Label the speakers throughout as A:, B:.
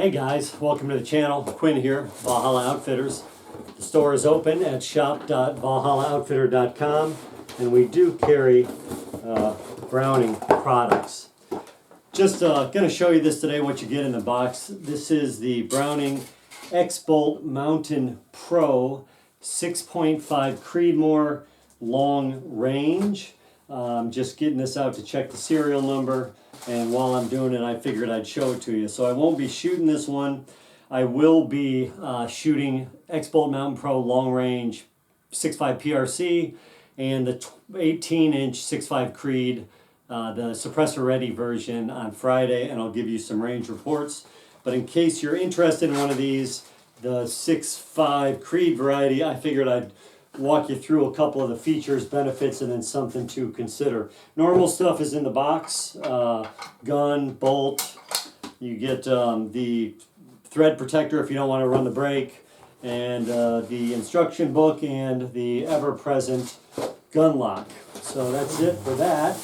A: Hey guys, welcome to the channel. Quinn here, Valhalla Outfitters. The store is open at shop.valhallaoutfitter.com, and we do carry Browning products. Just going to show you this today, what you get in the box. This is the Browning X-Bolt Mountain Pro 6.5 Creedmoor long range. Just getting this out to check the serial number, and while I'm doing it I figured I'd show it to you. So I won't be shooting this one. I will be shooting X-Bolt Mountain Pro long range 6.5 PRC and the 18-inch 6.5 Creed, the suppressor ready version, on Friday, and I'll give you some range reports. But in case you're interested in one of these, the 6.5 Creed variety, I figured I'd walk you through a couple of the features, benefits, and then something to consider. Normal stuff is in the box. Gun, bolt. You get the thread protector if you don't want to run the brake, and the instruction book and the ever-present gun lock. So that's it for that.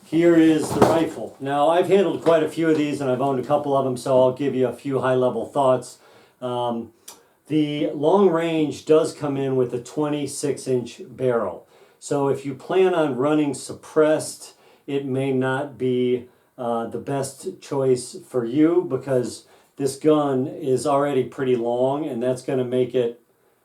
A: Here is the rifle. Now, I've handled quite a few of these and I've owned a couple of them, so I'll give you a few high-level thoughts. The long range does come in with a 26-inch barrel. So if you plan on running suppressed, it may not be the best choice for you, because this gun is already pretty long, and that's going to make it,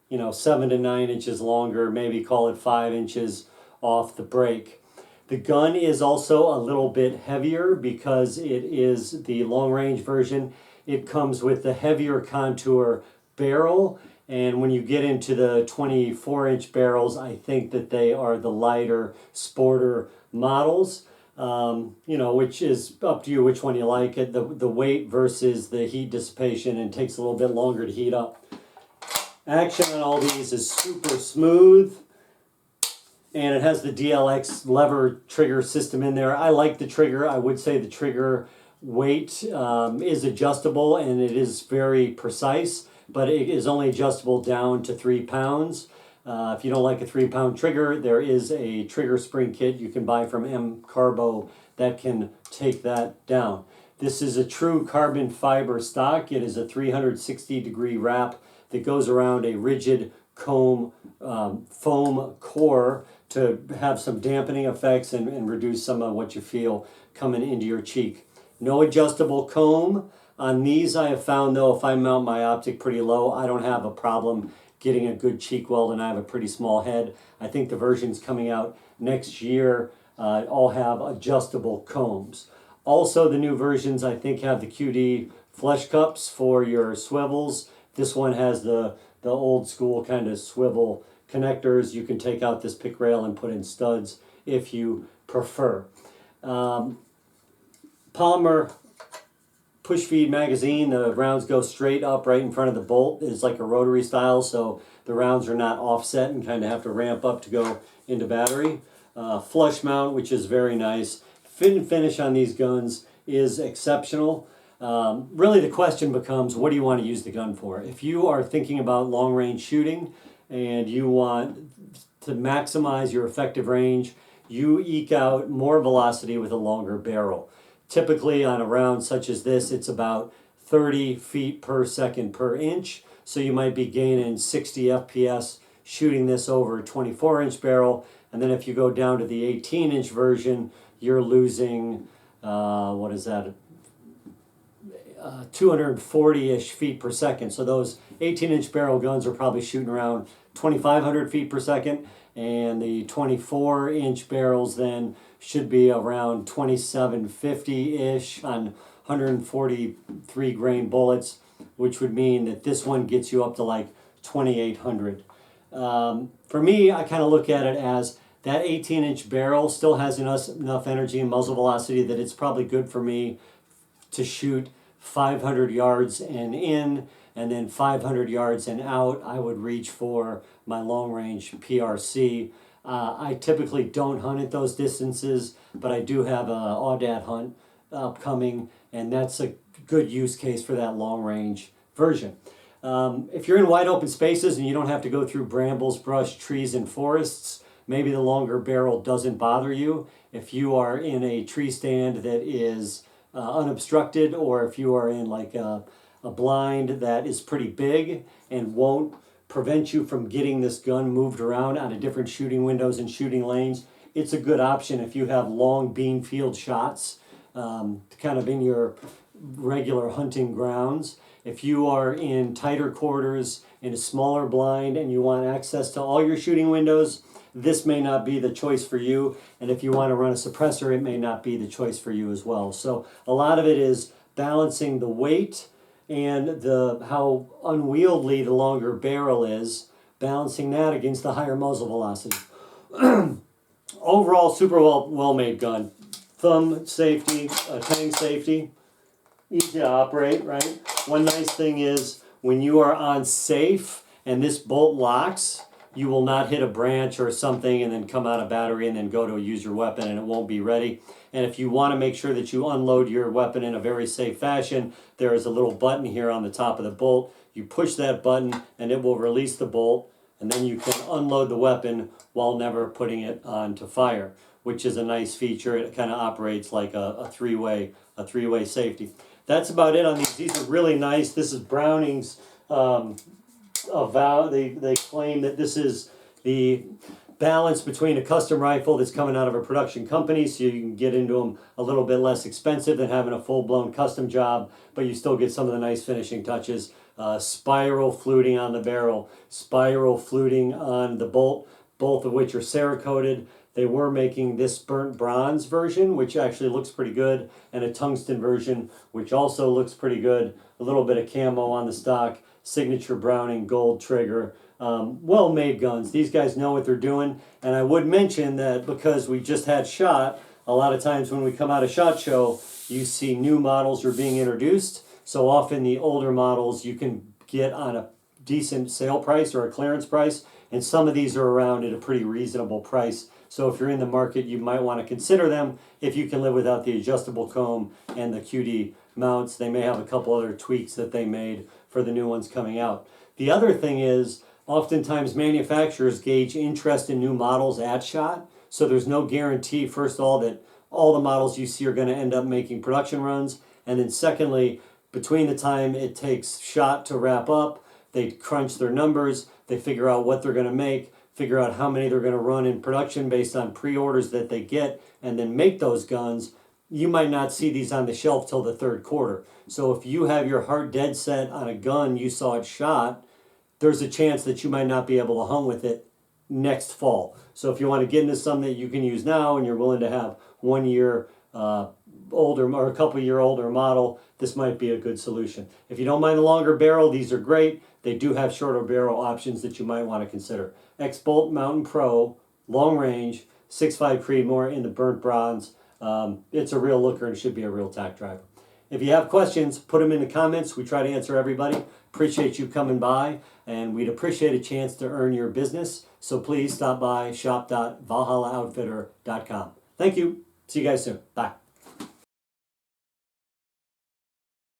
A: 7 to 9 inches longer, maybe call it 5 inches off the break. The gun is also a little bit heavier because it is the long range version. It comes with the heavier contour barrel, and when you get into the 24-inch barrels, I think that they are the lighter, sporter models, which is up to you which one you like. The weight versus the heat dissipation, and takes a little bit longer to heat up. Action on all these is super smooth, and it has the DLX lever trigger system in there. I like the trigger. I would say the trigger weight is adjustable, and it is very precise, but it is only adjustable down to 3 pounds. If you don't like a 3-pound trigger, there is a trigger spring kit you can buy from M Carbo that can take that down. This is a true carbon fiber stock. It is a 360-degree wrap that goes around a rigid foam core to have some dampening effects and reduce some of what you feel coming into your cheek. No adjustable comb on these. I have found, though, if I mount my optic pretty low, I don't have a problem getting a good cheek weld, and I have a pretty small head. I think the versions coming out next year all have adjustable combs. Also, the new versions, I think, have the QD flush cups for your swivels. This one has the old school kind of swivel connectors. You can take out this pick rail and put in studs if you prefer. Polymer push feed magazine. The rounds go straight up right in front of the bolt. It's like a rotary style, so the rounds are not offset and kind of have to ramp up to go into battery. Flush mount, which is very nice. Fit and finish on these guns is exceptional. Really the question becomes, what do you want to use the gun for? If you are thinking about long range shooting and you want to maximize your effective range, you eke out more velocity with a longer barrel. Typically on a round such as this, it's about 30 feet per second per inch. So you might be gaining 60 FPS shooting this over a 24-inch barrel. And then if you go down to the 18-inch version, you're losing, 240-ish feet per second. So those 18-inch barrel guns are probably shooting around 2,500 feet per second. And the 24-inch barrels then should be around 2750-ish on 143 grain bullets, which would mean that this one gets you up to like 2800. For me, I kind of look at it as that 18-inch barrel still has enough energy and muzzle velocity that it's probably good for me to shoot 500 yards and in, and then 500 yards and out. I would reach for my long range PRC. I typically don't hunt at those distances, but I do have an Aoudad hunt upcoming, and that's a good use case for that long range version. If you're in wide open spaces and you don't have to go through brambles, brush, trees, and forests, maybe the longer barrel doesn't bother you. If you are in a tree stand that is unobstructed, or if you are in like a blind that is pretty big and won't prevent you from getting this gun moved around out of different shooting windows and shooting lanes, it's a good option if you have long bean field shots kind of in your regular hunting grounds. If you are in tighter quarters, in a smaller blind, and you want access to all your shooting windows, this may not be the choice for you. And if you want to run a suppressor, it may not be the choice for you as well. So a lot of it is balancing the weight and how unwieldy the longer barrel is, balancing that against the higher muzzle velocity. Overall, super well-made gun. Thumb safety, tang safety, easy to operate, right? One nice thing is when you are on safe and this bolt locks, you will not hit a branch or something and then come out of battery and then go to use your weapon and it won't be ready. And if you want to make sure that you unload your weapon in a very safe fashion, there is a little button here on the top of the bolt. You push that button and it will release the bolt, and then you can unload the weapon while never putting it on to fire, which is a nice feature. It kind of operates like a three-way safety. That's about it on these. These are really nice. This is Browning's they claim that this is the balance between a custom rifle that's coming out of a production company, so you can get into them a little bit less expensive than having a full-blown custom job, but you still get some of the nice finishing touches. Spiral fluting on the barrel, spiral fluting on the bolt, both of which are Cerakoted. They were making this burnt bronze version, which actually looks pretty good, and a tungsten version, which also looks pretty good. A little bit of camo on the stock, signature Browning gold trigger. Well-made guns. These guys know what they're doing. And I would mention that because we just had SHOT, a lot of times when we come out of SHOT Show, you see new models are being introduced. So often the older models you can get on a decent sale price or a clearance price, and some of these are around at a pretty reasonable price. So if you're in the market, you might want to consider them if you can live without the adjustable comb and the QD mounts. They may have a couple other tweaks that they made for the new ones coming out. The other thing is, oftentimes manufacturers gauge interest in new models at SHOT, so there's no guarantee, first of all, that all the models you see are going to end up making production runs, and then secondly, between the time it takes SHOT to wrap up, they crunch their numbers, they figure out what they're going to make, figure out how many they're going to run in production based on pre-orders that they get, and then make those guns. You might not see these on the shelf till the third quarter. So if you have your heart dead set on a gun you saw it SHOT, there's a chance that you might not be able to hunt with it next fall. So if you want to get into something that you can use now and you're willing to have 1 year older or a couple year older model, this might be a good solution. If you don't mind the longer barrel, these are great. They do have shorter barrel options that you might want to consider. X-Bolt Mountain Pro, long range, 6.5 Creedmoor in the burnt bronze. It's a real looker and should be a real tack driver. If you have questions, put them in the comments. We try to answer everybody. Appreciate you coming by, and we'd appreciate a chance to earn your business. So please stop by shop.valhallaoutfitter.com. Thank you. See you guys soon. Bye.